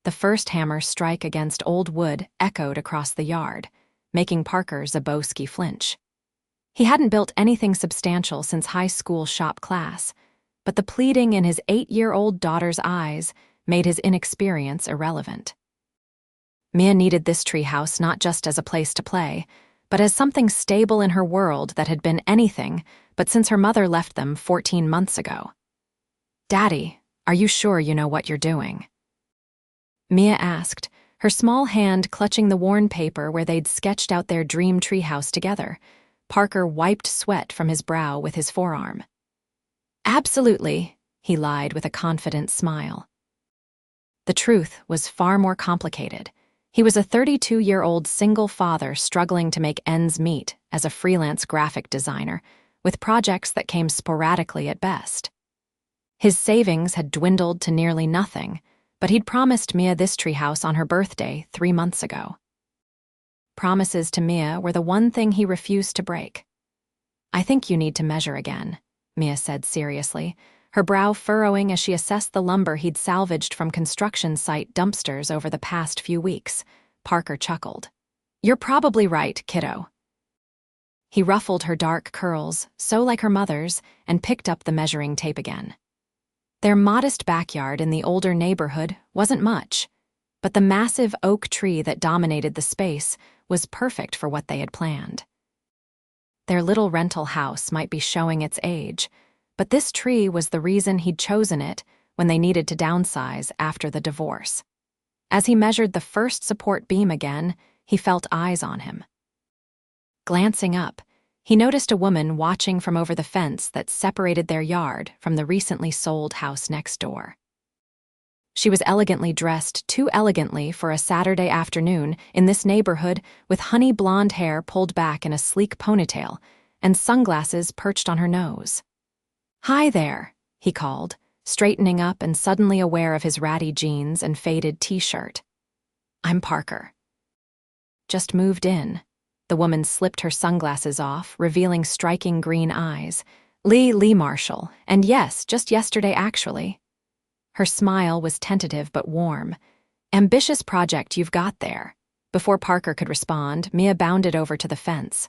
The first hammer strike against old wood echoed across the yard, making Parker Zabowski flinch. He hadn't built anything substantial since high school shop class, but the pleading in his 8-year-old daughter's eyes made his inexperience irrelevant. Mia needed this treehouse not just as a place to play, but as something stable in her world that had been anything but since her mother left them 14 months ago. "Daddy, are you sure you know what you're doing?" Mia asked, her small hand clutching the worn paper where they'd sketched out their dream treehouse together. Parker wiped sweat from his brow with his forearm. "Absolutely," he lied with a confident smile. The truth was far more complicated. He was a 32-year-old single father struggling to make ends meet as a freelance graphic designer, with projects that came sporadically at best. His savings had dwindled to nearly nothing, but he'd promised Mia this treehouse on her birthday 3 months ago. Promises to Mia were the one thing he refused to break. "I think you need to measure again," Mia said seriously, her brow furrowing as she assessed the lumber he'd salvaged from construction site dumpsters over the past few weeks. Parker chuckled. "You're probably right, kiddo." He ruffled her dark curls, so like her mother's, and picked up the measuring tape again. Their modest backyard in the older neighborhood wasn't much, but the massive oak tree that dominated the space was perfect for what they had planned. Their little rental house might be showing its age, but this tree was the reason he'd chosen it when they needed to downsize after the divorce. As he measured the first support beam again, he felt eyes on him. Glancing up, he noticed a woman watching from over the fence that separated their yard from the recently sold house next door. She was elegantly dressed, too elegantly for a Saturday afternoon in this neighborhood, with honey blonde hair pulled back in a sleek ponytail and sunglasses perched on her nose. "Hi there," he called, straightening up and suddenly aware of his ratty jeans and faded t-shirt. "I'm Parker." "Just moved in." The woman slipped her sunglasses off, revealing striking green eyes. Lee Marshall, and yes, just yesterday actually." Her smile was tentative but warm. "Ambitious project you've got there." Before Parker could respond, Mia bounded over to the fence.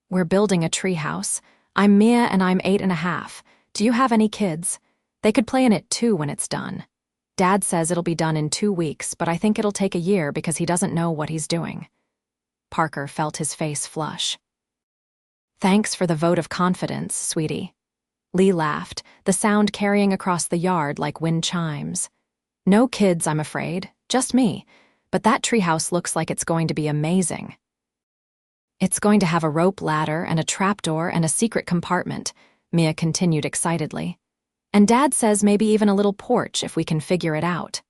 "We're building a treehouse. I'm Mia and I'm 8.5. Do you have any kids? They could play in it too when it's done. Dad says it'll be done in 2 weeks, but I think it'll take a year because he doesn't know what he's doing." Parker felt his face flush. "Thanks for the vote of confidence, sweetie." Lee laughed, the sound carrying across the yard like wind chimes. "No kids, I'm afraid, just me, but that treehouse looks like it's going to be amazing." "It's going to have a rope ladder and a trapdoor and a secret compartment," Mia continued excitedly. "And Dad says maybe even a little porch if we can figure it out."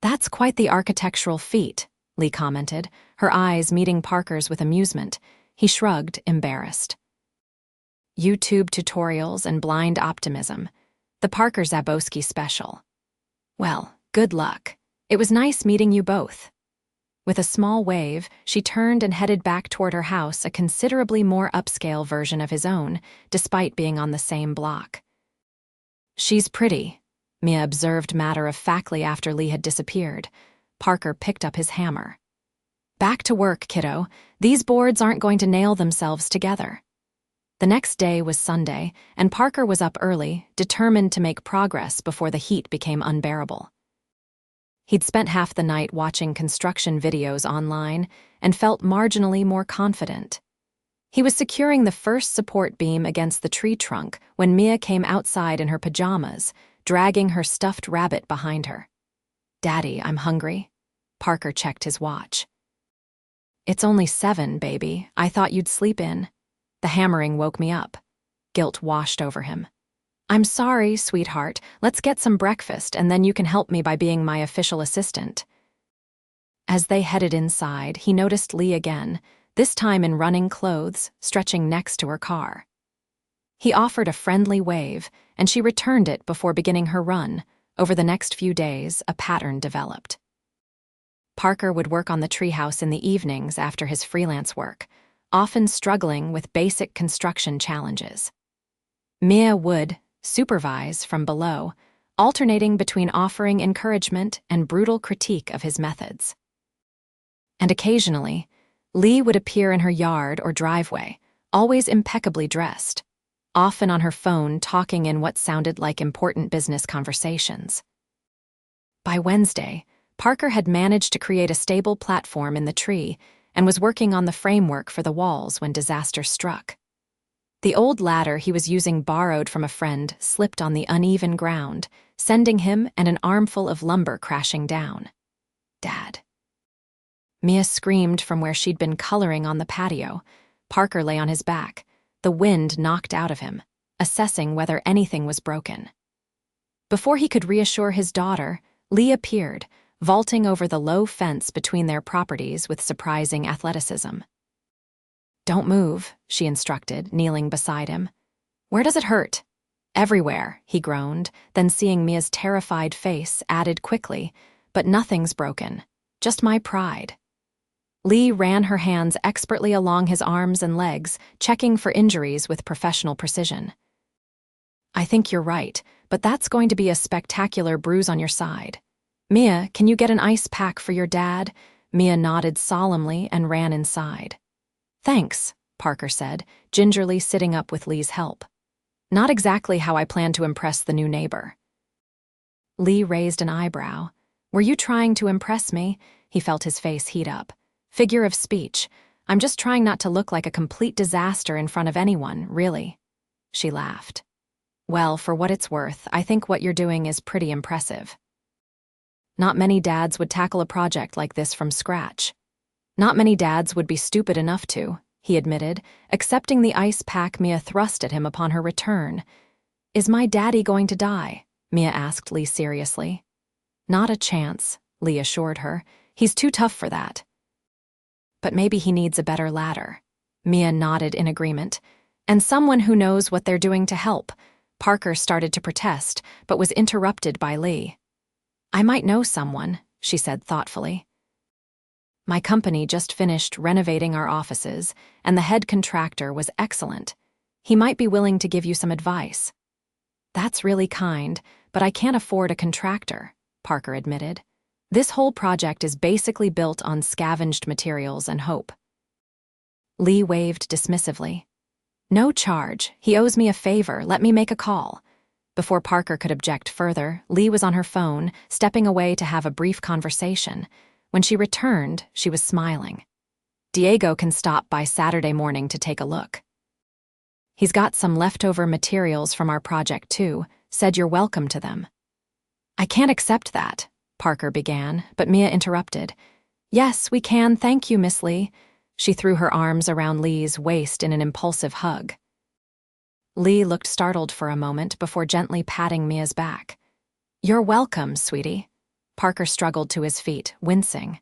"That's quite the architectural feat," Lee commented, her eyes meeting Parker's with amusement. He shrugged, embarrassed. "YouTube tutorials and blind optimism. The Parker Zabowski special." "Well, good luck. It was nice meeting you both." With a small wave, she turned and headed back toward her house, a considerably more upscale version of his own, despite being on the same block. "She's pretty," Mia observed matter-of-factly after Lee had disappeared. Parker picked up his hammer. "Back to work, kiddo. These boards aren't going to nail themselves together." The next day was Sunday, and Parker was up early, determined to make progress before the heat became unbearable. He'd spent half the night watching construction videos online and felt marginally more confident. He was securing the first support beam against the tree trunk when Mia came outside in her pajamas, dragging her stuffed rabbit behind her. "Daddy, I'm hungry." Parker checked his watch. "It's only 7, baby. I thought you'd sleep in." The hammering woke me up. Guilt washed over him. "I'm sorry, sweetheart. Let's get some breakfast, and then you can help me by being my official assistant." As they headed inside, he noticed Lee again, this time in running clothes, stretching next to her car. He offered a friendly wave, and she returned it before beginning her run. Over the next few days, a pattern developed. Parker would work on the treehouse in the evenings after his freelance work, often struggling with basic construction challenges. Mia would supervise from below, alternating between offering encouragement and brutal critique of his methods. And occasionally, Lee would appear in her yard or driveway, always impeccably dressed, often on her phone talking in what sounded like important business conversations. By Wednesday, Parker had managed to create a stable platform in the tree and was working on the framework for the walls when disaster struck. The old ladder he was using, borrowed from a friend, slipped on the uneven ground, sending him and an armful of lumber crashing down. "Dad." Mia screamed from where she'd been coloring on the patio. Parker lay on his back, the wind knocked out of him, assessing whether anything was broken. Before he could reassure his daughter, Lee appeared, vaulting over the low fence between their properties with surprising athleticism. "Don't move," she instructed, kneeling beside him. "Where does it hurt?" "Everywhere," he groaned, then seeing Mia's terrified face, added quickly, "But nothing's broken. Just my pride." Lee ran her hands expertly along his arms and legs, checking for injuries with professional precision. "I think you're right, but that's going to be a spectacular bruise on your side. Mia, can you get an ice pack for your dad?" Mia nodded solemnly and ran inside. "Thanks," Parker said, gingerly sitting up with Lee's help. "Not exactly how I plan to impress the new neighbor." Lee raised an eyebrow. "Were you trying to impress me?" He felt his face heat up. "Figure of speech. I'm just trying not to look like a complete disaster in front of anyone, really." She laughed. "Well, for what it's worth, I think what you're doing is pretty impressive. Not many dads would tackle a project like this from scratch. Not many dads would be stupid enough to," he admitted, accepting the ice pack Mia thrust at him upon her return. "Is my daddy going to die?" Mia asked Lee seriously. "Not a chance," Lee assured her. "He's too tough for that." "But maybe he needs a better ladder." Mia nodded in agreement. "And someone who knows what they're doing to help." Parker started to protest, but was interrupted by Lee. "I might know someone," she said thoughtfully. "My company just finished renovating our offices, and the head contractor was excellent. He might be willing to give you some advice." "That's really kind, but I can't afford a contractor," Parker admitted. "This whole project is basically built on scavenged materials and hope." Lee waved dismissively. "No charge. He owes me a favor. Let me make a call." Before Parker could object further, Lee was on her phone, stepping away to have a brief conversation. When she returned, she was smiling. "Diego can stop by Saturday morning to take a look. He's got some leftover materials from our project too, said you're welcome to them." "I can't accept that," Parker began, but Mia interrupted. "Yes, we can, thank you, Miss Lee." She threw her arms around Lee's waist in an impulsive hug. Lee looked startled for a moment before gently patting Mia's back. "You're welcome, sweetie." Parker struggled to his feet, wincing.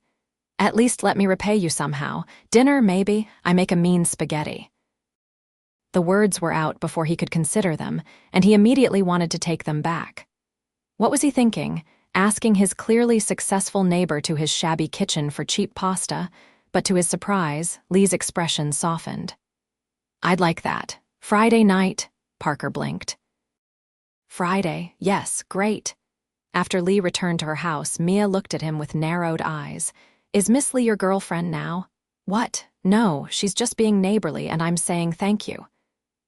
"At least let me repay you somehow. Dinner, maybe. I make a mean spaghetti." The words were out before he could consider them, and he immediately wanted to take them back. What was he thinking? Asking his clearly successful neighbor to his shabby kitchen for cheap pasta, but to his surprise, Lee's expression softened. "I'd like that. Friday night," Parker blinked. "Friday, yes, great." After Lee returned to her house, Mia looked at him with narrowed eyes. "Is Miss Lee your girlfriend now?" "What? No, she's just being neighborly and I'm saying thank you."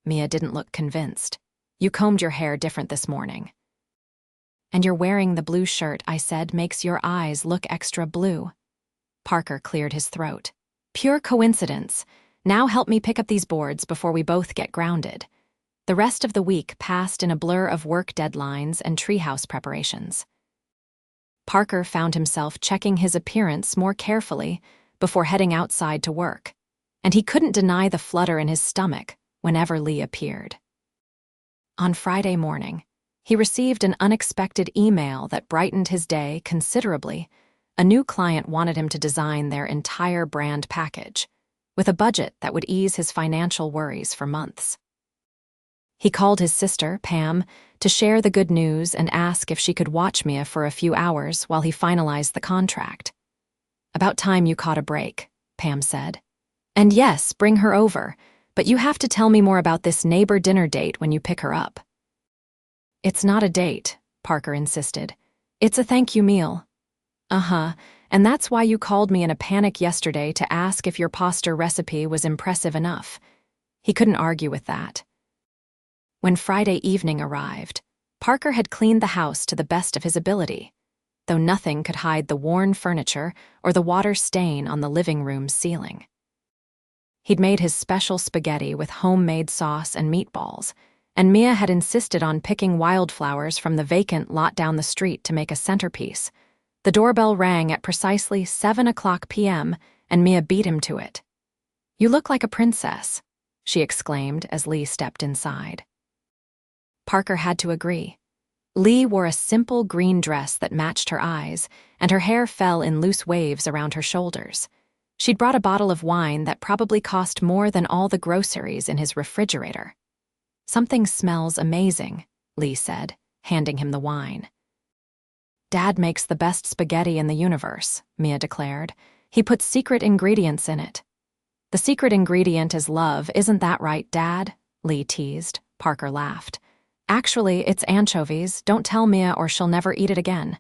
Mia didn't look convinced. "You combed your hair different this morning." "And you're wearing the blue shirt I said makes your eyes look extra blue." Parker cleared his throat. "Pure coincidence. Now help me pick up these boards before we both get grounded." The rest of the week passed in a blur of work deadlines and treehouse preparations. Parker found himself checking his appearance more carefully before heading outside to work, and he couldn't deny the flutter in his stomach whenever Lee appeared. On Friday morning, he received an unexpected email that brightened his day considerably. A new client wanted him to design their entire brand package, with a budget that would ease his financial worries for months. He called his sister, Pam, to share the good news and ask if she could watch Mia for a few hours while he finalized the contract. "About time you caught a break," Pam said. "And yes, bring her over, but you have to tell me more about this neighbor dinner date when you pick her up." "It's not a date," Parker insisted. "It's a thank you meal." "Uh-huh, and that's why you called me in a panic yesterday to ask if your pasta recipe was impressive enough." He couldn't argue with that. When Friday evening arrived, Parker had cleaned the house to the best of his ability, though nothing could hide the worn furniture or the water stain on the living room's ceiling. He'd made his special spaghetti with homemade sauce and meatballs, and Mia had insisted on picking wildflowers from the vacant lot down the street to make a centerpiece. The doorbell rang at precisely 7 p.m., and Mia beat him to it. "You look like a princess," she exclaimed as Lee stepped inside. Parker had to agree. Lee wore a simple green dress that matched her eyes, and her hair fell in loose waves around her shoulders. She'd brought a bottle of wine that probably cost more than all the groceries in his refrigerator. "Something smells amazing," Lee said, handing him the wine. "Dad makes the best spaghetti in the universe," Mia declared. "He puts secret ingredients in it." "The secret ingredient is love, isn't that right, Dad?" Lee teased. Parker laughed. "Actually, it's anchovies. Don't tell Mia or she'll never eat it again.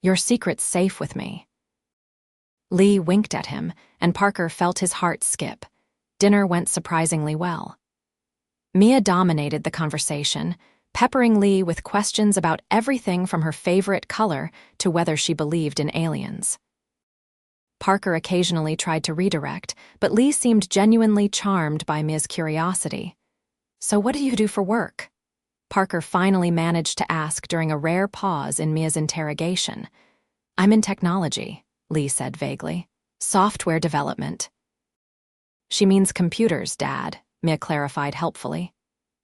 Your secret's safe with me." Lee winked at him, and Parker felt his heart skip. Dinner went surprisingly well. Mia dominated the conversation, peppering Lee with questions about everything from her favorite color to whether she believed in aliens. Parker occasionally tried to redirect, but Lee seemed genuinely charmed by Mia's curiosity. "So what do you do for work?" Parker finally managed to ask during a rare pause in Mia's interrogation. "I'm in technology," Lee said vaguely. "Software development." "She means computers, Dad," Mia clarified helpfully.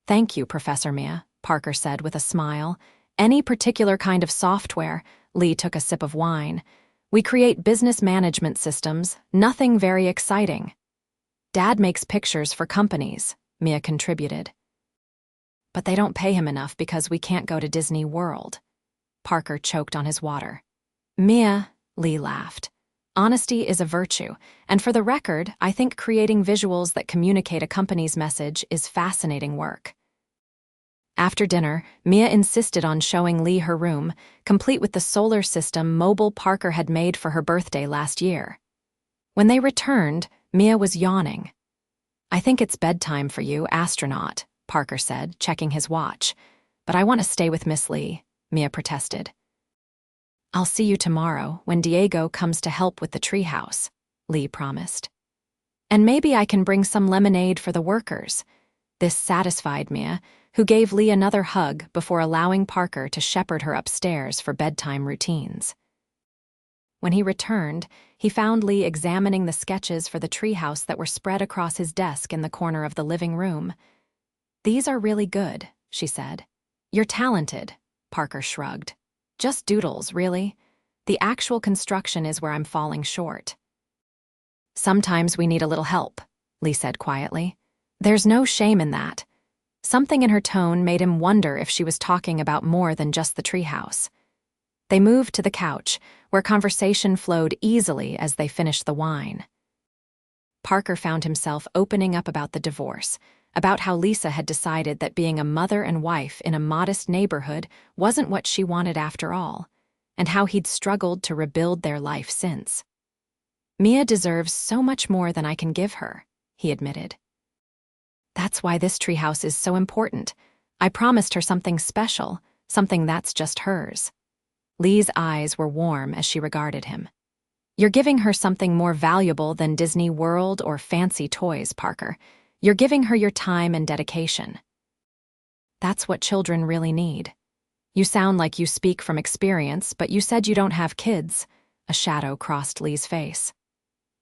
"Thank you, Professor Mia," Parker said with a smile. "Any particular kind of software?" Lee took a sip of wine. "We create business management systems, nothing very exciting." "Dad makes pictures for companies," Mia contributed. "But they don't pay him enough because we can't go to Disney World." Parker choked on his water. "Mia," Lee laughed. "Honesty is a virtue, and for the record, I think creating visuals that communicate a company's message is fascinating work." After dinner, Mia insisted on showing Lee her room, complete with the solar system mobile Parker had made for her birthday last year. When they returned, Mia was yawning. "I think it's bedtime for you, astronaut," Parker said, checking his watch. "But I want to stay with Miss Lee," Mia protested. "I'll see you tomorrow when Diego comes to help with the treehouse," Lee promised. "And maybe I can bring some lemonade for the workers." This satisfied Mia, who gave Lee another hug before allowing Parker to shepherd her upstairs for bedtime routines. When he returned, he found Lee examining the sketches for the treehouse that were spread across his desk in the corner of the living room. "These are really good," she said. "You're talented," Parker shrugged. "Just doodles, really. The actual construction is where I'm falling short." "Sometimes we need a little help," Lee said quietly. "There's no shame in that." Something in her tone made him wonder if she was talking about more than just the treehouse. They moved to the couch, where conversation flowed easily as they finished the wine. Parker found himself opening up about the divorce, about how Lisa had decided that being a mother and wife in a modest neighborhood wasn't what she wanted after all, and how he'd struggled to rebuild their life since. "Mia deserves so much more than I can give her," he admitted. "That's why this treehouse is so important. I promised her something special, something that's just hers." Lee's eyes were warm as she regarded him. "You're giving her something more valuable than Disney World or fancy toys, Parker. You're giving her your time and dedication." "That's what children really need." "You sound like you speak from experience, but you said you don't have kids." A shadow crossed Lee's face.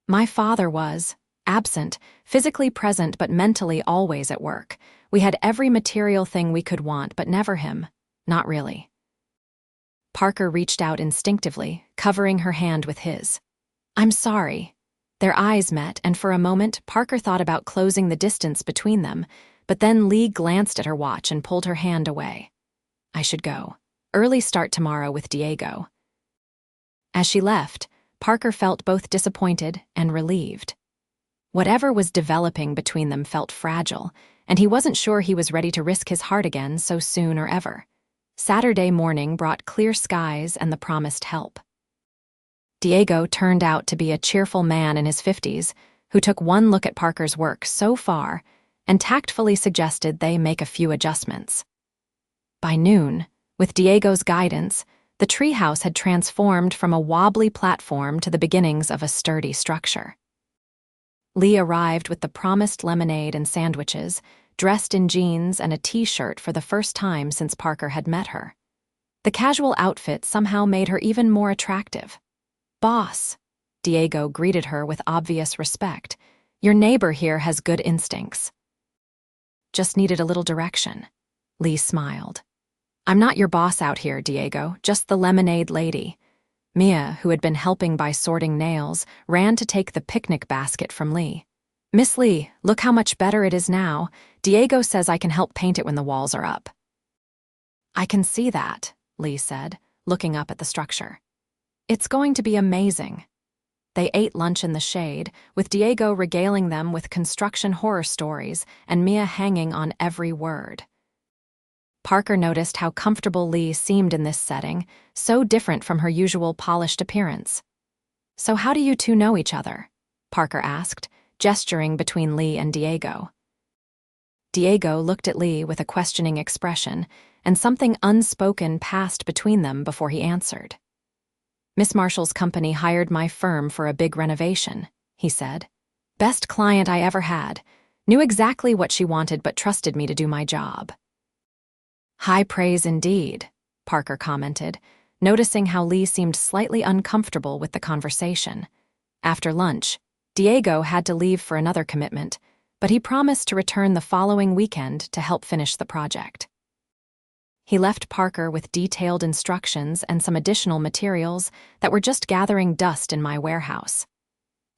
"My father was absent, physically present but mentally always at work. We had every material thing we could want, but never him. Not really." Parker reached out instinctively, covering her hand with his. "I'm sorry." Their eyes met, and for a moment, Parker thought about closing the distance between them, but then Lee glanced at her watch and pulled her hand away. "I should go. Early start tomorrow with Diego." As she left, Parker felt both disappointed and relieved. Whatever was developing between them felt fragile, and he wasn't sure he was ready to risk his heart again so soon or ever. Saturday morning brought clear skies and the promised help. Diego turned out to be a cheerful man in his 50s who took one look at Parker's work so far and tactfully suggested they make a few adjustments. By noon, with Diego's guidance, the treehouse had transformed from a wobbly platform to the beginnings of a sturdy structure. Leah arrived with the promised lemonade and sandwiches, dressed in jeans and a t-shirt for the first time since Parker had met her. The casual outfit somehow made her even more attractive. "Boss," Diego greeted her with obvious respect. "Your neighbor here has good instincts." "Just needed a little direction." Lee smiled. "I'm not your boss out here, Diego, just the lemonade lady." Mia, who had been helping by sorting nails, ran to take the picnic basket from Lee. "Miss Lee, look how much better it is now. Diego says I can help paint it when the walls are up." "I can see that," Lee said, looking up at the structure. "It's going to be amazing." They ate lunch in the shade, with Diego regaling them with construction horror stories and Mia hanging on every word. Parker noticed how comfortable Lee seemed in this setting, so different from her usual polished appearance. "So how do you two know each other?" Parker asked, gesturing between Lee and Diego. Diego looked at Lee with a questioning expression, and something unspoken passed between them before he answered. "Miss Marshall's company hired my firm for a big renovation," he said. "Best client I ever had. Knew exactly what she wanted but trusted me to do my job." "High praise indeed," Parker commented, noticing how Lee seemed slightly uncomfortable with the conversation. After lunch, Diego had to leave for another commitment, but he promised to return the following weekend to help finish the project. He left Parker with detailed instructions and some additional materials that were just gathering dust in my warehouse.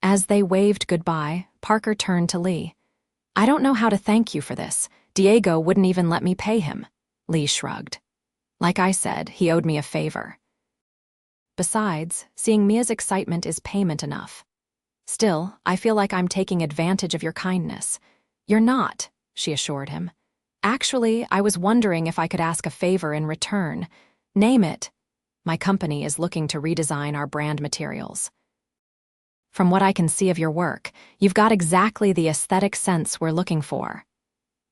As they waved goodbye, Parker turned to Lee. "I don't know how to thank you for this. Diego wouldn't even let me pay him." Lee shrugged. "Like I said, he owed me a favor. Besides, seeing Mia's excitement is payment enough. Still, I feel like I'm taking advantage of your kindness." "You're not," she assured him. "Actually, I was wondering if I could ask a favor in return. Name it." "My company is looking to redesign our brand materials. From what I can see of your work, you've got exactly the aesthetic sense we're looking for.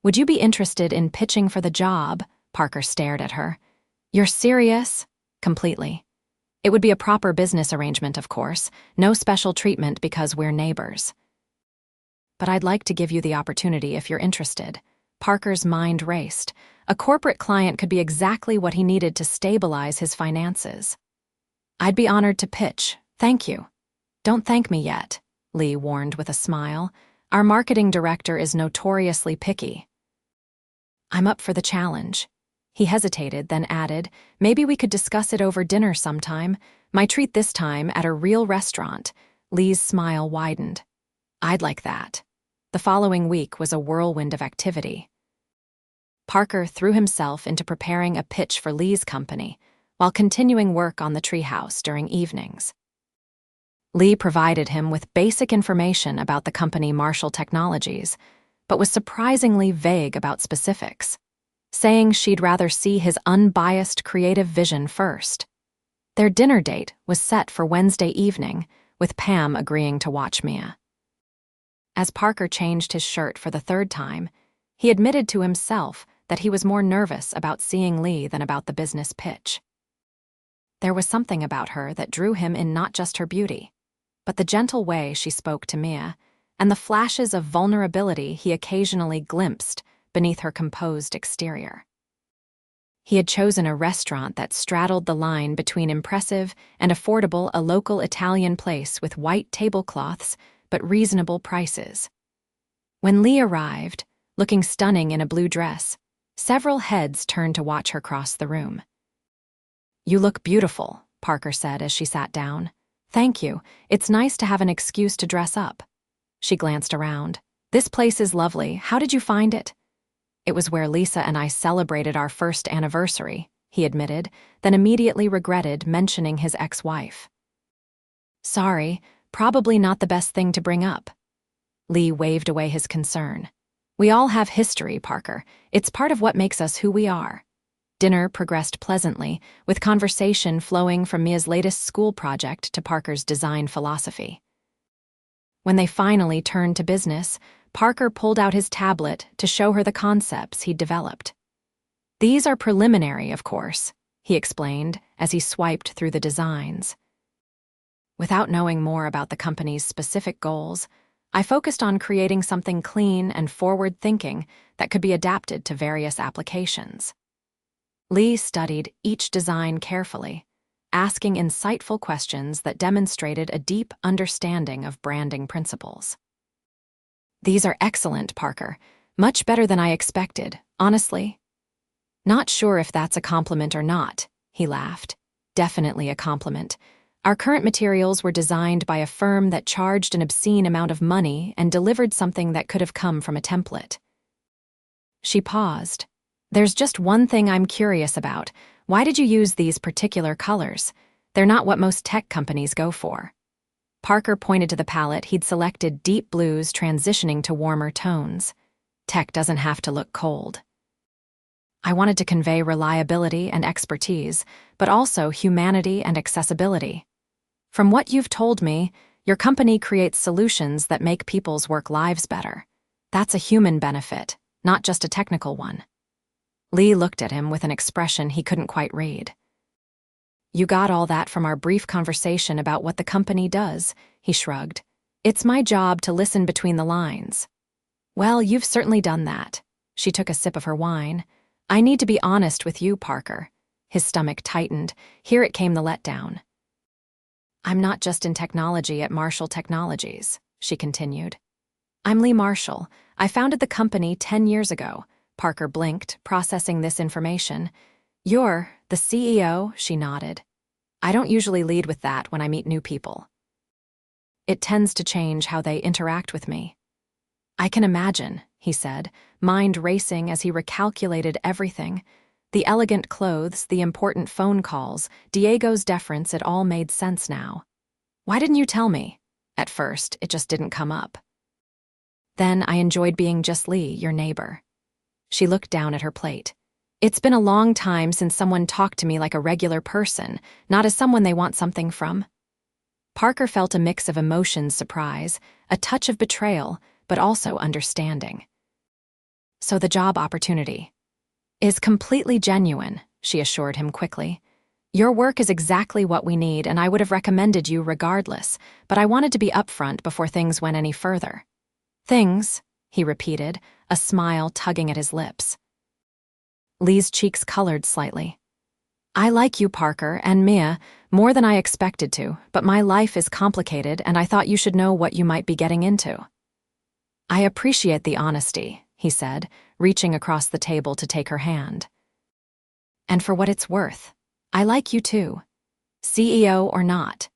Would you be interested in pitching for the job?" Parker stared at her. "You're serious?" "Completely. It would be a proper business arrangement, of course, no special treatment because we're neighbors. But I'd like to give you the opportunity if you're interested." Parker's mind raced. A corporate client could be exactly what he needed to stabilize his finances. "I'd be honored to pitch, thank you." "Don't thank me yet," Lee warned with a smile. "Our marketing director is notoriously picky." "I'm up for the challenge." He hesitated, then added, "Maybe we could discuss it over dinner sometime. My treat this time at a real restaurant." Lee's smile widened. "I'd like that." The following week was a whirlwind of activity. Parker threw himself into preparing a pitch for Lee's company, while continuing work on the treehouse during evenings. Lee provided him with basic information about the company Marshall Technologies, but was surprisingly vague about specifics, saying she'd rather see his unbiased creative vision first. Their dinner date was set for Wednesday evening, with Pam agreeing to watch Mia. As Parker changed his shirt for the third time, he admitted to himself that he was more nervous about seeing Lee than about the business pitch. There was something about her that drew him in, not just her beauty, but the gentle way she spoke to Mia, and the flashes of vulnerability he occasionally glimpsed beneath her composed exterior. He had chosen a restaurant that straddled the line between impressive and affordable, a local Italian place with white tablecloths but reasonable prices. When Lee arrived, looking stunning in a blue dress, several heads turned to watch her cross the room. "You look beautiful," Parker said as she sat down. "Thank you. It's nice to have an excuse to dress up." She glanced around. "This place is lovely. How did you find it?" "It was where Lisa and I celebrated our first anniversary," he admitted, then immediately regretted mentioning his ex-wife. "Sorry, probably not the best thing to bring up." Lee waved away his concern. "We all have history, Parker. It's part of what makes us who we are." Dinner progressed pleasantly, with conversation flowing from Mia's latest school project to Parker's design philosophy. When they finally turned to business, Parker pulled out his tablet to show her the concepts he'd developed. "These are preliminary, of course," he explained as he swiped through the designs. Without knowing more about the company's specific goals, I focused on creating something clean and forward-thinking that could be adapted to various applications. Lee studied each design carefully, asking insightful questions that demonstrated a deep understanding of branding principles. "These are excellent, Parker. Much better than I expected, honestly." "Not sure if that's a compliment or not," he laughed. "Definitely a compliment. Our current materials were designed by a firm that charged an obscene amount of money and delivered something that could have come from a template." She paused. "There's just one thing I'm curious about. Why did you use these particular colors? They're not what most tech companies go for." Parker pointed to the palette he'd selected, deep blues transitioning to warmer tones. "Tech doesn't have to look cold." "I wanted to convey reliability and expertise, but also humanity and accessibility. From what you've told me, your company creates solutions that make people's work lives better. That's a human benefit, not just a technical one." Lee looked at him with an expression he couldn't quite read. "You got all that from our brief conversation about what the company does," he shrugged. "It's my job to listen between the lines." "Well, you've certainly done that." She took a sip of her wine. "I need to be honest with you, Parker." His stomach tightened. Here it came the letdown. "I'm not just in technology at Marshall Technologies," she continued. "I'm Lee Marshall. I founded the company 10 years ago." Parker blinked, processing this information. "You're the CEO?" She nodded. "I don't usually lead with that when I meet new people. It tends to change how they interact with me." "I can imagine," he said, mind racing as he recalculated everything. The elegant clothes, the important phone calls, Diego's deference, it all made sense now. "Why didn't you tell me?" "At first, it just didn't come up. Then I enjoyed being just Lee, your neighbor." She looked down at her plate. "It's been a long time since someone talked to me like a regular person, not as someone they want something from." Parker felt a mix of emotions, surprise, a touch of betrayal, but also understanding. "So the job opportunity is completely genuine," she assured him quickly. "Your work is exactly what we need, and I would have recommended you regardless, but I wanted to be upfront before things went any further." "Things," he repeated, a smile tugging at his lips. Lee's cheeks colored slightly. "I like you, Parker, and Mia, more than I expected to, but my life is complicated and I thought you should know what you might be getting into." "I appreciate the honesty," he said, reaching across the table to take her hand. "And for what it's worth, I like you too, CEO or not."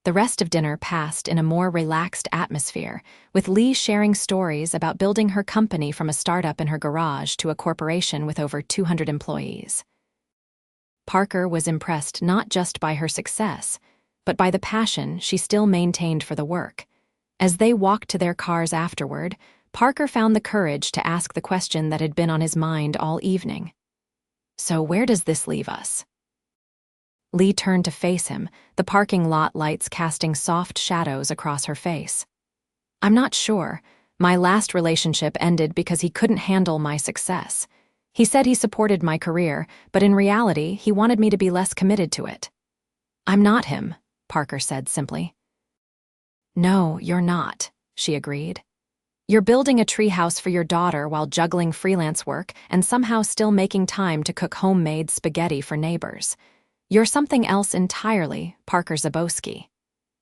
The rest of dinner passed in a more relaxed atmosphere, with Lee sharing stories about building her company from a startup in her garage to a corporation with over 200 employees. Parker was impressed not just by her success, but by the passion she still maintained for the work. As they walked to their cars afterward, Parker found the courage to ask the question that had been on his mind all evening. "So where does this leave us?" Lee turned to face him, the parking lot lights casting soft shadows across her face. "I'm not sure. My last relationship ended because he couldn't handle my success. He said he supported my career, but in reality, he wanted me to be less committed to it." "I'm not him," Parker said simply. "No, you're not," she agreed. "You're building a treehouse for your daughter while juggling freelance work and somehow still making time to cook homemade spaghetti for neighbors. You're something else entirely, Parker Zabowski."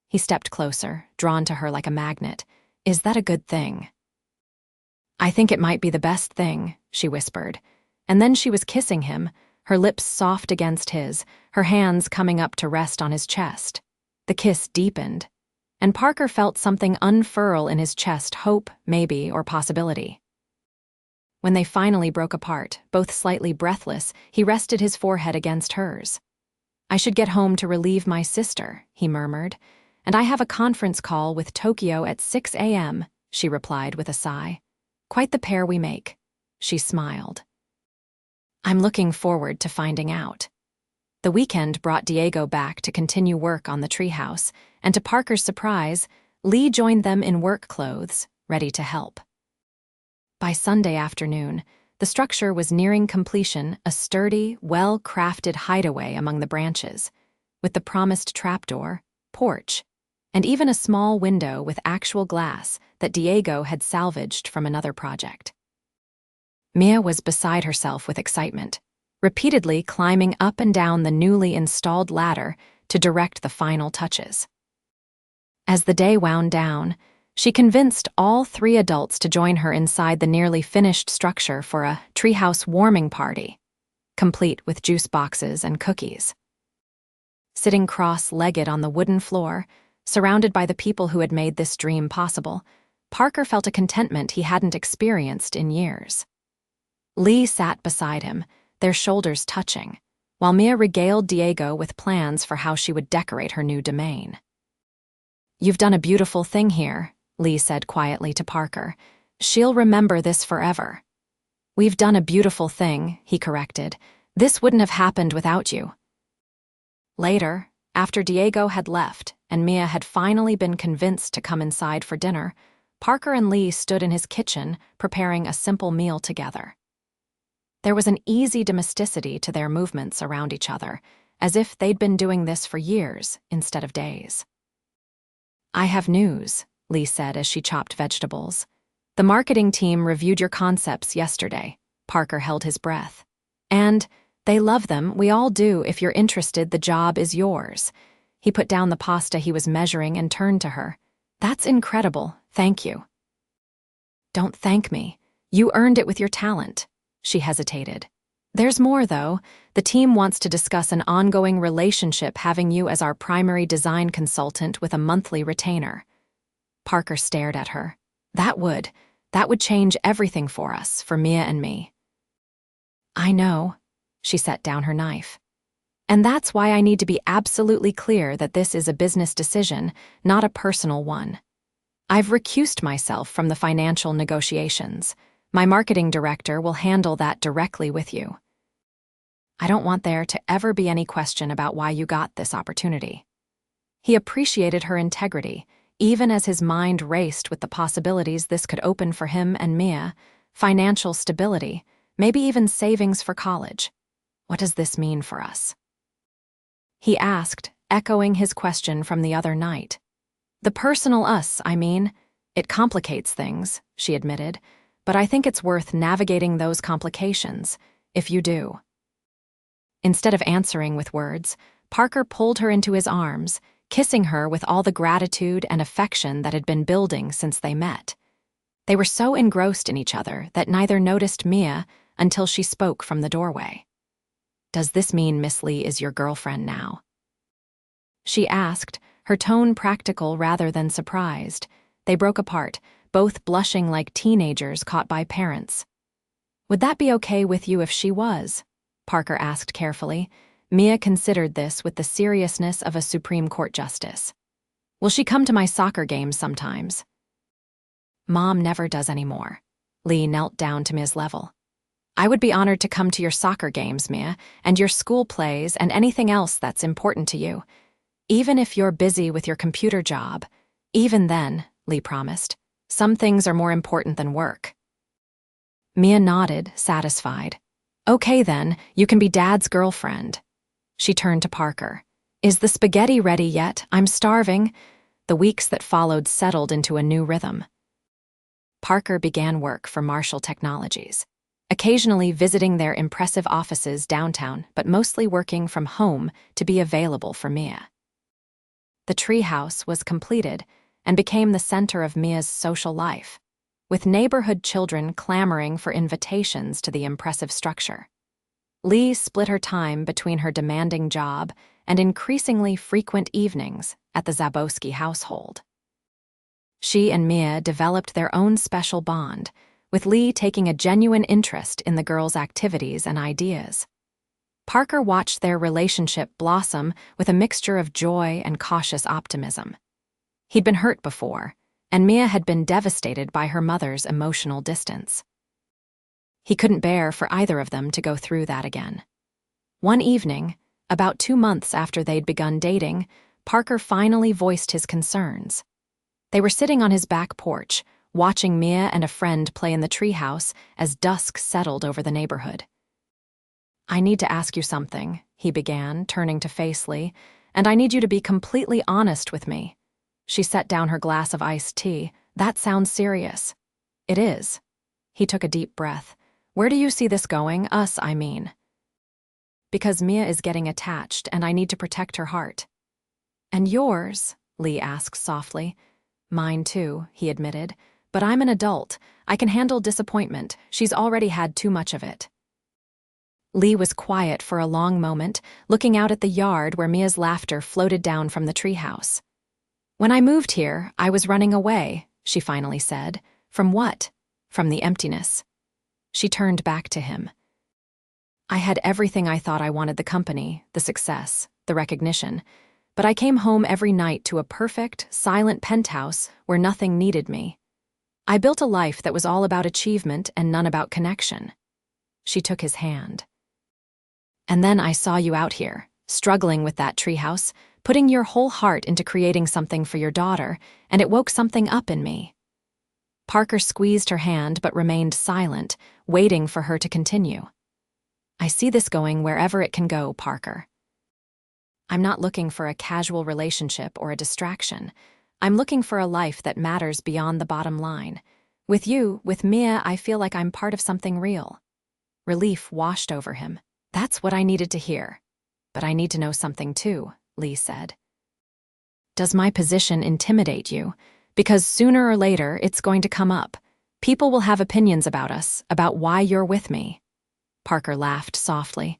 He stepped closer, drawn to her like a magnet. "Is that a good thing?" "I think it might be the best thing," she whispered. And then she was kissing him, her lips soft against his, her hands coming up to rest on his chest. The kiss deepened, and Parker felt something unfurl in his chest, hope, maybe, or possibility. When they finally broke apart, both slightly breathless, he rested his forehead against hers. "I should get home to relieve my sister," he murmured. "And I have a conference call with Tokyo at 6 a.m., she replied with a sigh. "Quite the pair we make." She smiled. I'm looking forward to finding out. The weekend brought Diego back to continue work on the treehouse, and to Parker's surprise, Lee joined them in work clothes, ready to help. By Sunday afternoon, the structure was nearing completion, a sturdy, well-crafted hideaway among the branches, with the promised trapdoor, porch, and even a small window with actual glass that Diego had salvaged from another project. Mia was beside herself with excitement, repeatedly climbing up and down the newly installed ladder to direct the final touches. As the day wound down, she convinced all 3 adults to join her inside the nearly finished structure for a treehouse warming party, complete with juice boxes and cookies. Sitting cross-legged on the wooden floor, surrounded by the people who had made this dream possible, Parker felt a contentment he hadn't experienced in years. Lee sat beside him, their shoulders touching, while Mia regaled Diego with plans for how she would decorate her new domain. "You've done a beautiful thing here," Lee said quietly to Parker. "She'll remember this forever." "We've done a beautiful thing," he corrected. "This wouldn't have happened without you." Later, after Diego had left and Mia had finally been convinced to come inside for dinner, Parker and Lee stood in his kitchen preparing a simple meal together. There was an easy domesticity to their movements around each other, as if they'd been doing this for years instead of days. "I have news," Lee said as she chopped vegetables. "The marketing team reviewed your concepts yesterday." Parker held his breath. "And they love them. We all do. If you're interested, the job is yours." He put down the pasta he was measuring and turned to her. "That's incredible. Thank you." "Don't thank me. You earned it with your talent." She hesitated. "There's more, though. The team wants to discuss an ongoing relationship, having you as our primary design consultant with a monthly retainer." Parker stared at her. That would change everything for us, for Mia and me." "I know." She set down her knife. "And that's why I need to be absolutely clear that this is a business decision, not a personal one. I've recused myself from the financial negotiations. My marketing director will handle that directly with you. I don't want there to ever be any question about why you got this opportunity." He appreciated her integrity, even as his mind raced with the possibilities this could open for him and Mia: financial stability, maybe even savings for college. "What does this mean for us?" he asked, echoing his question from the other night. "The personal us, I mean. It complicates things," she admitted, "but I think it's worth navigating those complications, if you do." Instead of answering with words, Parker pulled her into his arms, kissing her with all the gratitude and affection that had been building since they met. They were so engrossed in each other that neither noticed Mia until she spoke from the doorway. "Does this mean Miss Lee is your girlfriend now?" she asked, her tone practical rather than surprised. They broke apart, both blushing like teenagers caught by parents. "Would that be okay with you if she was?" Parker asked carefully. Mia considered this with the seriousness of a Supreme Court justice. "Will she come to my soccer games sometimes?" "Mom never does anymore." Lee knelt down to Mia's level. "I would be honored to come to your soccer games, Mia, and your school plays and anything else that's important to you. Even if you're busy with your computer job. Even then," Lee promised. "Some things are more important than work." Mia nodded, satisfied. "Okay then, you can be Dad's girlfriend." She turned to Parker. "Is the spaghetti ready yet? I'm starving." The weeks that followed settled into a new rhythm. Parker began work for Marshall Technologies, occasionally visiting their impressive offices downtown, but mostly working from home to be available for Mia. The treehouse was completed and became the center of Mia's social life, with neighborhood children clamoring for invitations to the impressive structure. Lee split her time between her demanding job and increasingly frequent evenings at the Zabowski household. She and Mia developed their own special bond, with Lee taking a genuine interest in the girls' activities and ideas. Parker watched their relationship blossom with a mixture of joy and cautious optimism. He'd been hurt before, and Mia had been devastated by her mother's emotional distance. He couldn't bear for either of them to go through that again. One evening, about 2 months after they'd begun dating, Parker finally voiced his concerns. They were sitting on his back porch, watching Mia and a friend play in the treehouse as dusk settled over the neighborhood. "I need to ask you something," he began, turning to face Lee, "and I need you to be completely honest with me." She set down her glass of iced tea. "That sounds serious." "It is." He took a deep breath. "Where do you see this going? Us, I mean." "Because Mia is getting attached, and I need to protect her heart." "And yours?" Lee asked softly. "Mine too," he admitted. "But I'm an adult. I can handle disappointment. She's already had too much of it." Lee was quiet for a long moment, looking out at the yard where Mia's laughter floated down from the treehouse. "When I moved here, I was running away," she finally said. "From what?" "From the emptiness." She turned back to him. "I had everything I thought I wanted: the company, the success, the recognition. But I came home every night to a perfect, silent penthouse where nothing needed me. I built a life that was all about achievement and none about connection." She took his hand. "And then I saw you out here, struggling with that treehouse, putting your whole heart into creating something for your daughter, and it woke something up in me." Parker squeezed her hand but remained silent, waiting for her to continue. "I see this going wherever it can go, Parker. I'm not looking for a casual relationship or a distraction. I'm looking for a life that matters beyond the bottom line. With you, with Mia, I feel like I'm part of something real." Relief washed over him. "That's what I needed to hear. But I need to know something too," Lee said. "Does my position intimidate you? Because sooner or later, it's going to come up. People will have opinions about us, about why you're with me." Parker laughed softly.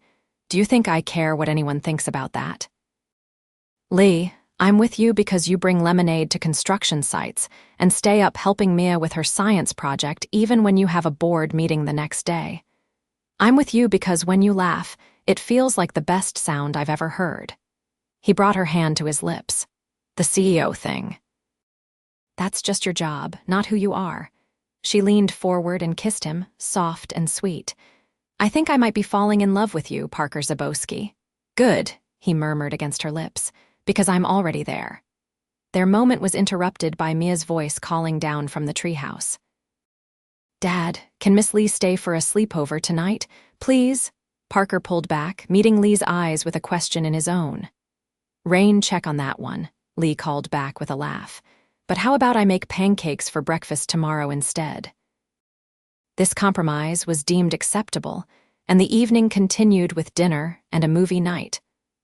"Do you think I care what anyone thinks about that?" "Lee, I'm with you because you bring lemonade to construction sites and stay up helping Mia with her science project even when you have a board meeting the next day. I'm with you because when you laugh, it feels like the best sound I've ever heard." He brought her hand to his lips. "The CEO thing. That's just your job, not who you are." She leaned forward and kissed him, soft and sweet. "I think I might be falling in love with you, Parker Zabowski." "Good," he murmured against her lips, "because I'm already there." Their moment was interrupted by Mia's voice calling down from the treehouse. "Dad, can Miss Lee stay for a sleepover tonight? Please?" Parker pulled back, meeting Lee's eyes with a question in his own. "Rain, check on that one," Lee called back with a laugh. "But how about I make pancakes for breakfast tomorrow instead?" This compromise was deemed acceptable, and the evening continued with dinner and a movie night.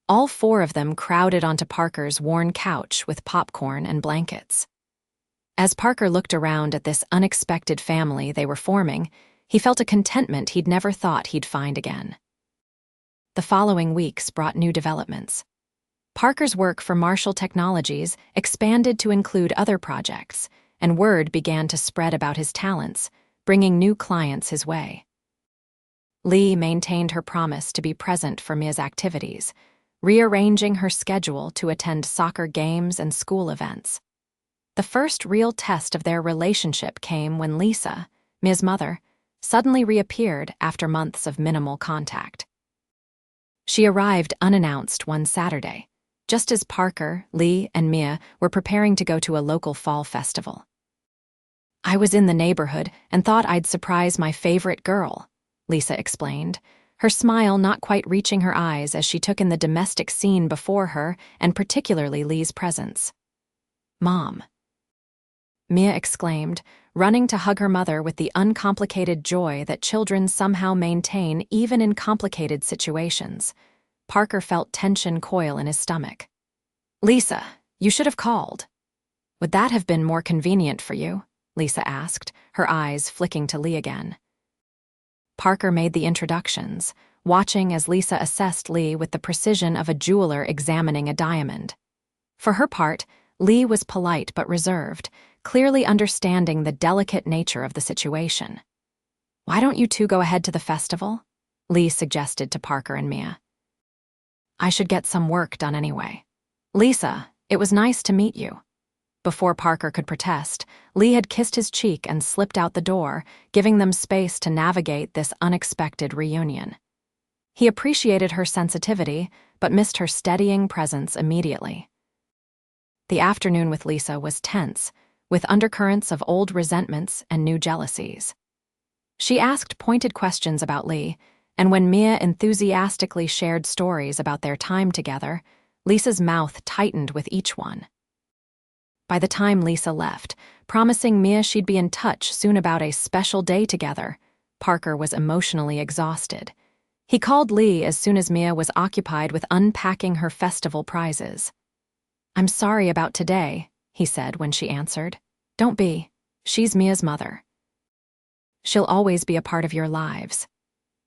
All four of them crowded onto Parker's worn couch with popcorn and blankets. As Parker looked around at this unexpected family they were forming, he felt a contentment he'd never thought he'd find again. The following weeks brought new developments. Parker's work for Marshall Technologies expanded to include other projects, and word began to spread about his talents, bringing new clients his way. Lee maintained her promise to be present for Mia's activities, rearranging her schedule to attend soccer games and school events. The first real test of their relationship came when Lisa, Mia's mother, suddenly reappeared after months of minimal contact. She arrived unannounced one Saturday, just as Parker, Lee, and Mia were preparing to go to a local fall festival. "I was in the neighborhood and thought I'd surprise my favorite girl," Lisa explained, her smile not quite reaching her eyes as she took in the domestic scene before her and particularly Lee's presence. "Mom," Mia exclaimed, running to hug her mother with the uncomplicated joy that children somehow maintain even in complicated situations. Parker felt tension coil in his stomach. "Lisa, you should have called." "Would that have been more convenient for you?" Lisa asked, her eyes flicking to Lee again. Parker made the introductions, watching as Lisa assessed Lee with the precision of a jeweler examining a diamond. For her part, Lee was polite but reserved, clearly understanding the delicate nature of the situation. "Why don't you two go ahead to the festival?" Lee suggested to Parker and Mia. "I should get some work done anyway." "Lisa, it was nice to meet you." Before Parker could protest, Lee had kissed his cheek and slipped out the door, giving them space to navigate this unexpected reunion. He appreciated her sensitivity, but missed her steadying presence immediately. The afternoon with Lisa was tense, with undercurrents of old resentments and new jealousies. She asked pointed questions about Lee, and when Mia enthusiastically shared stories about their time together, Lisa's mouth tightened with each one. By the time Lisa left, promising Mia she'd be in touch soon about a special day together, Parker was emotionally exhausted. He called Lee as soon as Mia was occupied with unpacking her festival prizes. "I'm sorry about today," he said when she answered. "Don't be. She's Mia's mother. She'll always be a part of your lives."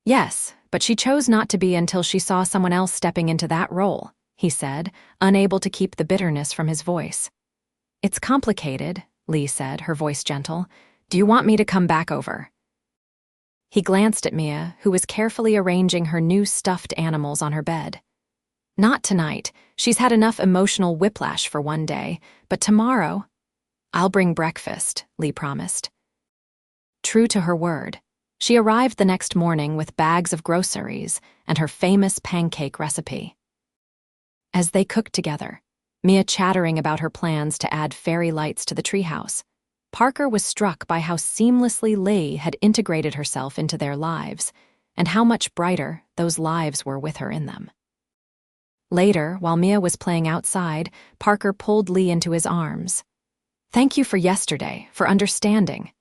"Yes, but she chose not to be until she saw someone else stepping into that role," he said, unable to keep the bitterness from his voice. "It's complicated," Lee said, her voice gentle. "Do you want me to come back over?" He glanced at Mia, who was carefully arranging her new stuffed animals on her bed. "Not tonight. She's had enough emotional whiplash for one day, but tomorrow—" "I'll bring breakfast," Lee promised. True to her word, she arrived the next morning with bags of groceries and her famous pancake recipe. As they cooked together, Mia chattering about her plans to add fairy lights to the treehouse, Parker was struck by how seamlessly Lee had integrated herself into their lives, and how much brighter those lives were with her in them. Later, while Mia was playing outside, Parker pulled Lee into his arms. "Thank you for yesterday, for understanding."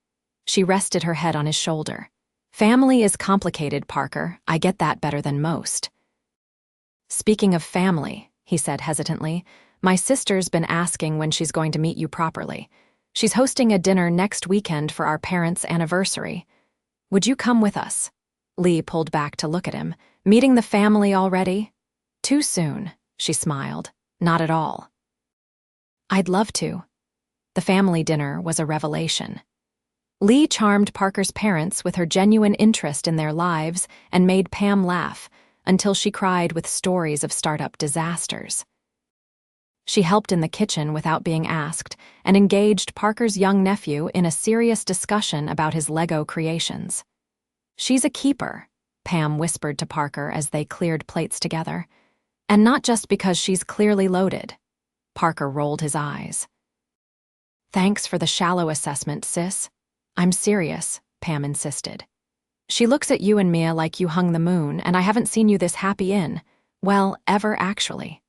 She rested her head on his shoulder. "Family is complicated, Parker. I get that better than most." "Speaking of family," he said hesitantly, "my sister's been asking when she's going to meet you properly. She's hosting a dinner next weekend for our parents' anniversary. Would you come with us?" Lee pulled back to look at him. "Meeting the family already?" "Too soon," she smiled. "Not at all." "I'd love to." The family dinner was a revelation. Lee charmed Parker's parents with her genuine interest in their lives and made Pam laugh until she cried with stories of startup disasters. She helped in the kitchen without being asked and engaged Parker's young nephew in a serious discussion about his Lego creations. "She's a keeper," Pam whispered to Parker as they cleared plates together. "And not just because she's clearly loaded." Parker rolled his eyes. "Thanks for the shallow assessment, sis." "I'm serious," Pam insisted. "She looks at you and Mia like you hung the moon, and I haven't seen you this happy ever actually."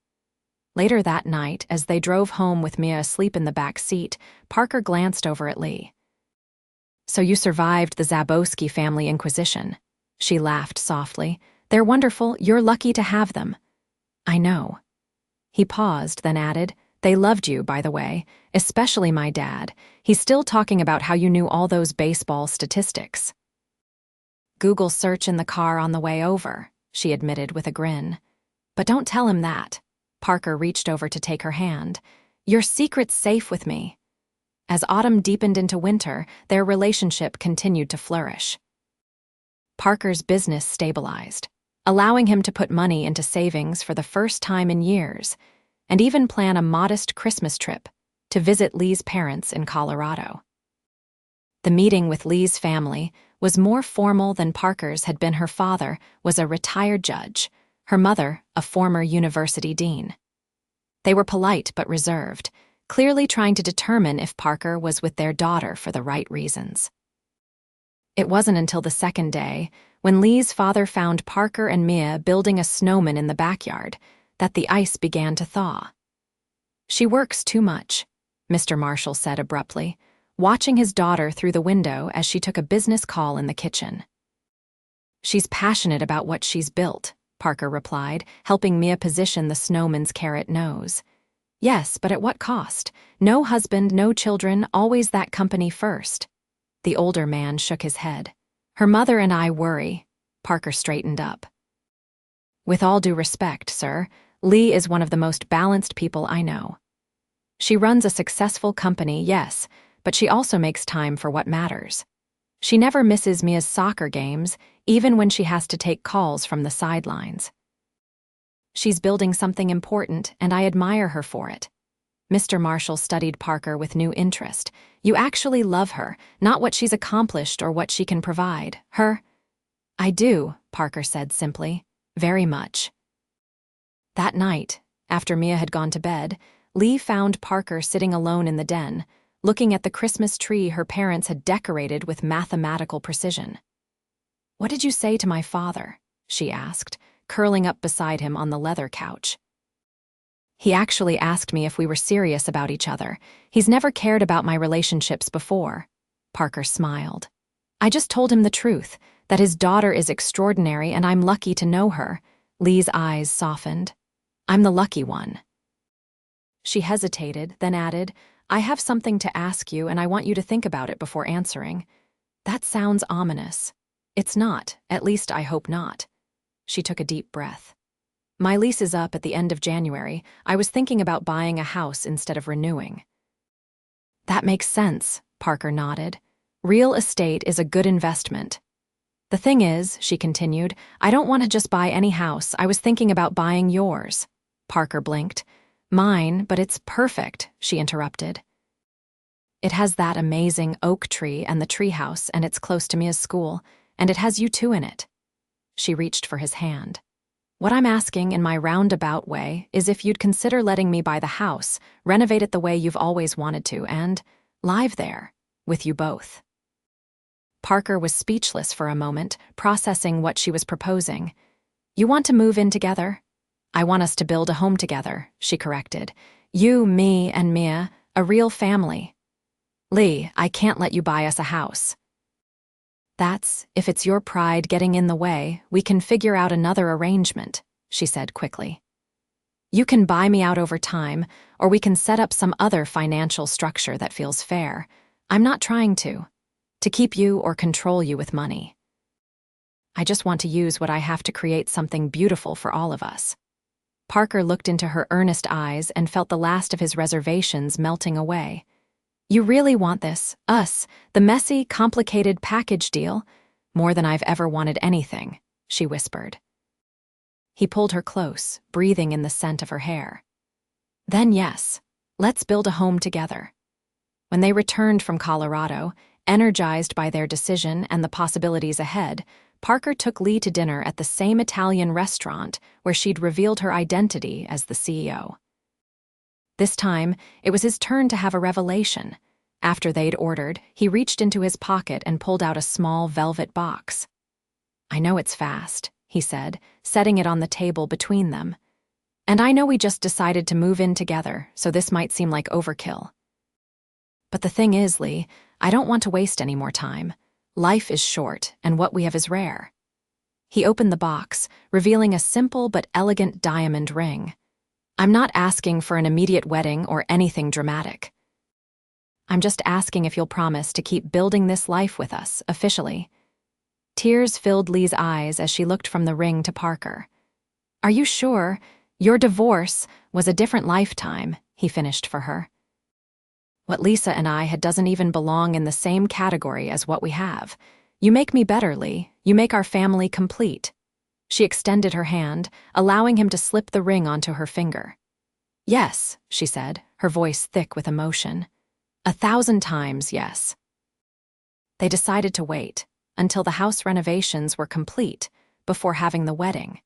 Later that night, as they drove home with Mia asleep in the back seat, Parker glanced over at Lee. "So you survived the Zabowski family inquisition." She laughed softly. "They're wonderful. You're lucky to have them." "I know." He paused, then added, "They loved you, by the way, especially my dad. He's still talking about how you knew all those baseball statistics." "Google search in the car on the way over," she admitted with a grin. "But don't tell him that." Parker reached over to take her hand. "Your secret's safe with me." As autumn deepened into winter, their relationship continued to flourish. Parker's business stabilized, allowing him to put money into savings for the first time in years, and even plan a modest Christmas trip to visit Lee's parents in Colorado. The meeting with Lee's family was more formal than Parker's had been. Her father was a retired judge, her mother a former university dean. They were polite but reserved, clearly trying to determine if Parker was with their daughter for the right reasons. It wasn't until the second day, when Lee's father found Parker and Mia building a snowman in the backyard, that the ice began to thaw. "She works too much," Mr. Marshall said abruptly, watching his daughter through the window as she took a business call in the kitchen. "She's passionate about what she's built," Parker replied, helping Mia position the snowman's carrot nose. "Yes, but at what cost? No husband, no children, always that company first." The older man shook his head. "Her mother and I worry." Parker straightened up. "With all due respect, sir, Lee is one of the most balanced people I know. She runs a successful company, yes, but she also makes time for what matters. She never misses Mia's soccer games, even when she has to take calls from the sidelines. She's building something important, and I admire her for it." Mr. Marshall studied Parker with new interest. You actually love her, not what she's accomplished or what she can provide. Her? I do, Parker said simply. Very much. That night, after Mia had gone to bed, Lee found Parker sitting alone in the den, looking at the Christmas tree her parents had decorated with mathematical precision. "What did you say to my father?" she asked, curling up beside him on the leather couch. "He actually asked me if we were serious about each other. He's never cared about my relationships before." Parker smiled. "I just told him the truth, that his daughter is extraordinary and I'm lucky to know her." Lee's eyes softened. "I'm the lucky one." She hesitated, then added, "I have something to ask you and I want you to think about it before answering." "That sounds ominous." "It's not, at least I hope not." She took a deep breath. "My lease is up at the end of January. I was thinking about buying a house instead of renewing." "That makes sense," Parker nodded. "Real estate is a good investment." "The thing is," she continued, "I don't want to just buy any house. I was thinking about buying yours." Parker blinked. "Mine, but it's perfect," she interrupted. "It has that amazing oak tree and the treehouse, and it's close to Mia's school, and it has you two in it." She reached for his hand. "What I'm asking in my roundabout way is if you'd consider letting me buy the house, renovate it the way you've always wanted to, and live there, with you both." Parker was speechless for a moment, processing what she was proposing. "You want to move in together?" "I want us to build a home together," she corrected. "You, me, and Mia, a real family." "Lee, I can't let you buy us a house." "That's, if it's your pride getting in the way, we can figure out another arrangement," she said quickly. "You can buy me out over time, or we can set up some other financial structure that feels fair. I'm not trying to keep you or control you with money. I just want to use what I have to create something beautiful for all of us." Parker looked into her earnest eyes and felt the last of his reservations melting away. "You really want this, us, the messy, complicated package deal? More than I've ever wanted anything," she whispered. He pulled her close, breathing in the scent of her hair. "Then yes, let's build a home together." When they returned from Colorado, energized by their decision and the possibilities ahead, Parker took Lee to dinner at the same Italian restaurant where she'd revealed her identity as the CEO. This time, it was his turn to have a revelation. After they'd ordered, he reached into his pocket and pulled out a small velvet box. "I know it's fast," he said, setting it on the table between them. "And I know we just decided to move in together, so this might seem like overkill. But the thing is, Lee, I don't want to waste any more time. Life is short, and what we have is rare." He opened the box, revealing a simple but elegant diamond ring. "I'm not asking for an immediate wedding or anything dramatic. I'm just asking if you'll promise to keep building this life with us, officially." Tears filled Lee's eyes as she looked from the ring to Parker. "Are you sure? Your divorce was a different lifetime," he finished for her. "What Lisa and I had doesn't even belong in the same category as what we have. You make me better, Lee. You make our family complete." She extended her hand, allowing him to slip the ring onto her finger. "Yes," she said, her voice thick with emotion. 1,000 times yes." They decided to wait until the house renovations were complete before having the wedding,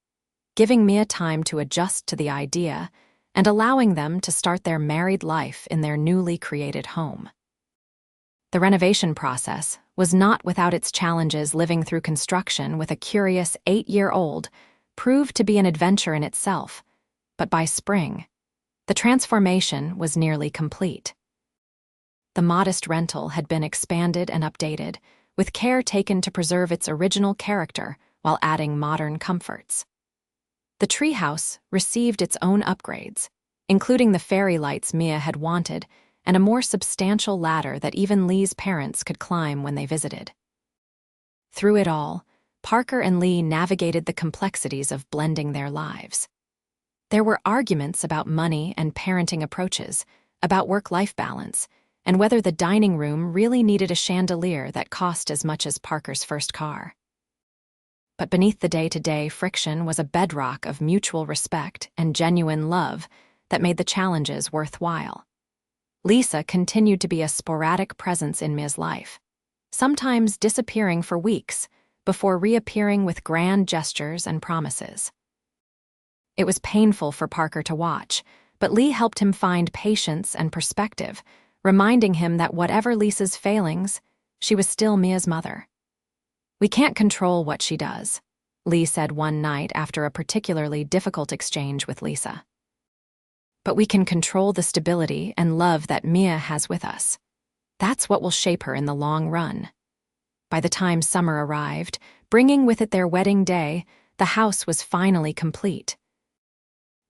giving Mia time to adjust to the idea and allowing them to start their married life in their newly created home. The renovation process was not without its challenges. Living through construction with a curious 8-year-old proved to be an adventure in itself, but by spring, the transformation was nearly complete. The modest rental had been expanded and updated, with care taken to preserve its original character while adding modern comforts. The treehouse received its own upgrades, including the fairy lights Mia had wanted and a more substantial ladder that even Lee's parents could climb when they visited. Through it all, Parker and Lee navigated the complexities of blending their lives. There were arguments about money and parenting approaches, about work-life balance, and whether the dining room really needed a chandelier that cost as much as Parker's first car. But beneath the day-to-day friction was a bedrock of mutual respect and genuine love that made the challenges worthwhile. Lisa continued to be a sporadic presence in Mia's life, sometimes disappearing for weeks before reappearing with grand gestures and promises. It was painful for Parker to watch, but Lee helped him find patience and perspective, reminding him that whatever Lisa's failings, she was still Mia's mother. "We can't control what she does," Lee said one night after a particularly difficult exchange with Lisa. "But we can control the stability and love that Mia has with us. That's what will shape her in the long run." By the time summer arrived, bringing with it their wedding day, the house was finally complete.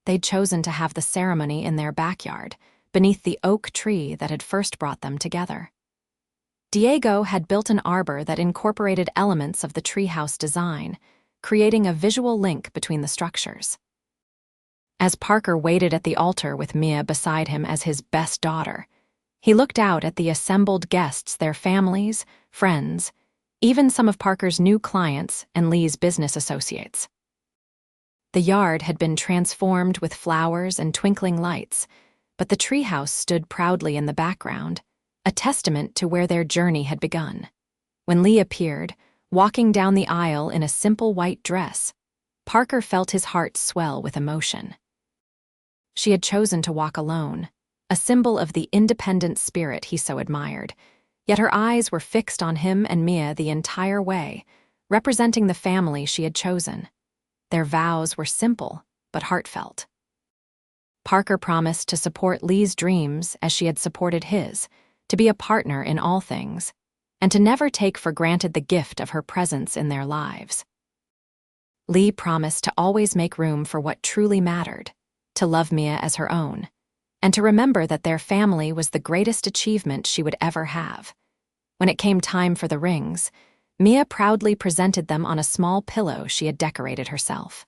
They'd chosen to have the ceremony in their backyard, beneath the oak tree that had first brought them together. Diego had built an arbor that incorporated elements of the treehouse design, creating a visual link between the structures. As Parker waited at the altar with Mia beside him as his best daughter, he looked out at the assembled guests, their families, friends, even some of Parker's new clients and Lee's business associates. The yard had been transformed with flowers and twinkling lights, but the treehouse stood proudly in the background, a testament to where their journey had begun. When Lee appeared, walking down the aisle in a simple white dress, Parker felt his heart swell with emotion. She had chosen to walk alone, a symbol of the independent spirit he so admired, yet her eyes were fixed on him and Mia the entire way, representing the family she had chosen. Their vows were simple, but heartfelt. Parker promised to support Lee's dreams as she had supported his, to be a partner in all things, and to never take for granted the gift of her presence in their lives. Lee promised to always make room for what truly mattered, to love Mia as her own, and to remember that their family was the greatest achievement she would ever have. When it came time for the rings, Mia proudly presented them on a small pillow she had decorated herself.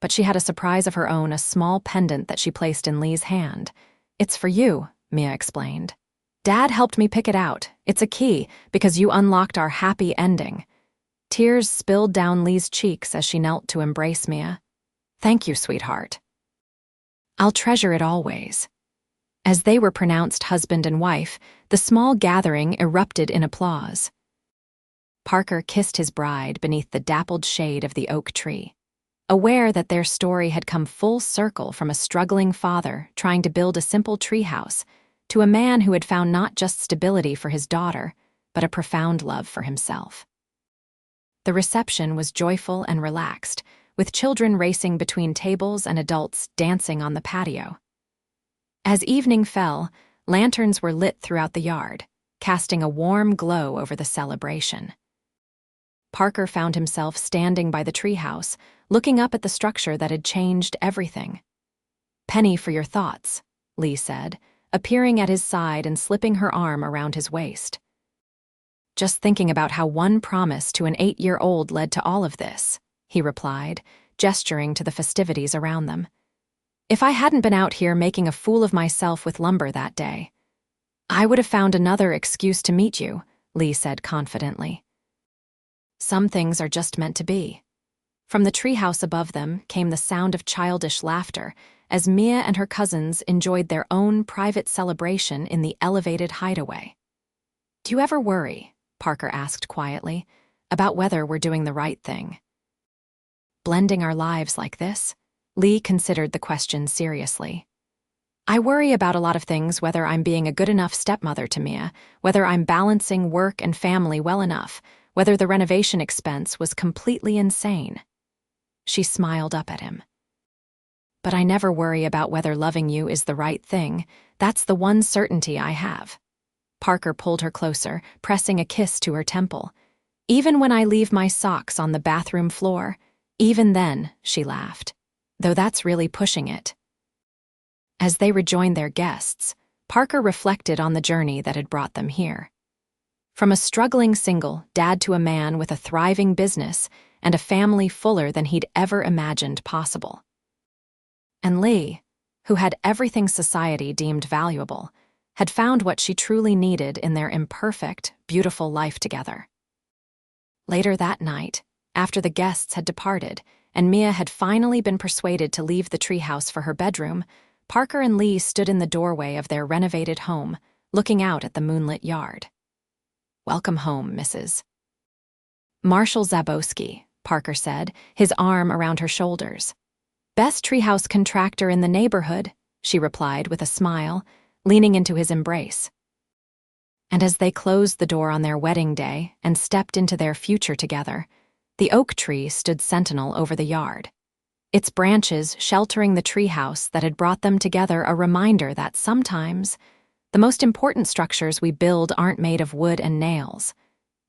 But she had a surprise of her own, a small pendant that she placed in Lee's hand. "It's for you," Mia explained. "Dad helped me pick it out. It's a key, because you unlocked our happy ending." Tears spilled down Lee's cheeks as she knelt to embrace Mia. "Thank you, sweetheart. I'll treasure it always." As they were pronounced husband and wife, the small gathering erupted in applause. Parker kissed his bride beneath the dappled shade of the oak tree, aware that their story had come full circle from a struggling father trying to build a simple treehouse to a man who had found not just stability for his daughter, but a profound love for himself. The reception was joyful and relaxed, with children racing between tables and adults dancing on the patio. As evening fell, lanterns were lit throughout the yard, casting a warm glow over the celebration. Parker found himself standing by the treehouse, looking up at the structure that had changed everything. "Penny for your thoughts," Lee said, appearing at his side and slipping her arm around his waist. "Just thinking about how one promise to an 8-year-old led to all of this," he replied, gesturing to the festivities around them. "If I hadn't been out here making a fool of myself with lumber that day, I would have found another excuse to meet you," Lee said confidently. "Some things are just meant to be." From the treehouse above them came the sound of childish laughter as Mia and her cousins enjoyed their own private celebration in the elevated hideaway. "Do you ever worry," Parker asked quietly, "about whether we're doing the right thing? Blending our lives like this?" Lee considered the question seriously. "I worry about a lot of things, whether I'm being a good enough stepmother to Mia, whether I'm balancing work and family well enough, whether the renovation expense was completely insane." She smiled up at him. "But I never worry about whether loving you is the right thing. That's the one certainty I have." Parker pulled her closer, pressing a kiss to her temple. "Even when I leave my socks on the bathroom floor, even then," she laughed. "Though that's really pushing it." As they rejoined their guests, Parker reflected on the journey that had brought them here. From a struggling single dad to a man with a thriving business and a family fuller than he'd ever imagined possible. And Lee, who had everything society deemed valuable, had found what she truly needed in their imperfect, beautiful life together. Later that night, after the guests had departed and Mia had finally been persuaded to leave the treehouse for her bedroom, Parker and Lee stood in the doorway of their renovated home, looking out at the moonlit yard. "Welcome home, Mrs. Marshall Zabowski," Parker said, his arm around her shoulders. "Best treehouse contractor in the neighborhood," she replied with a smile, leaning into his embrace. And as they closed the door on their wedding day and stepped into their future together, the oak tree stood sentinel over the yard, its branches sheltering the treehouse that had brought them together, a reminder that sometimes the most important structures we build aren't made of wood and nails,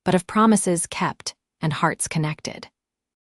but of promises kept and hearts connected.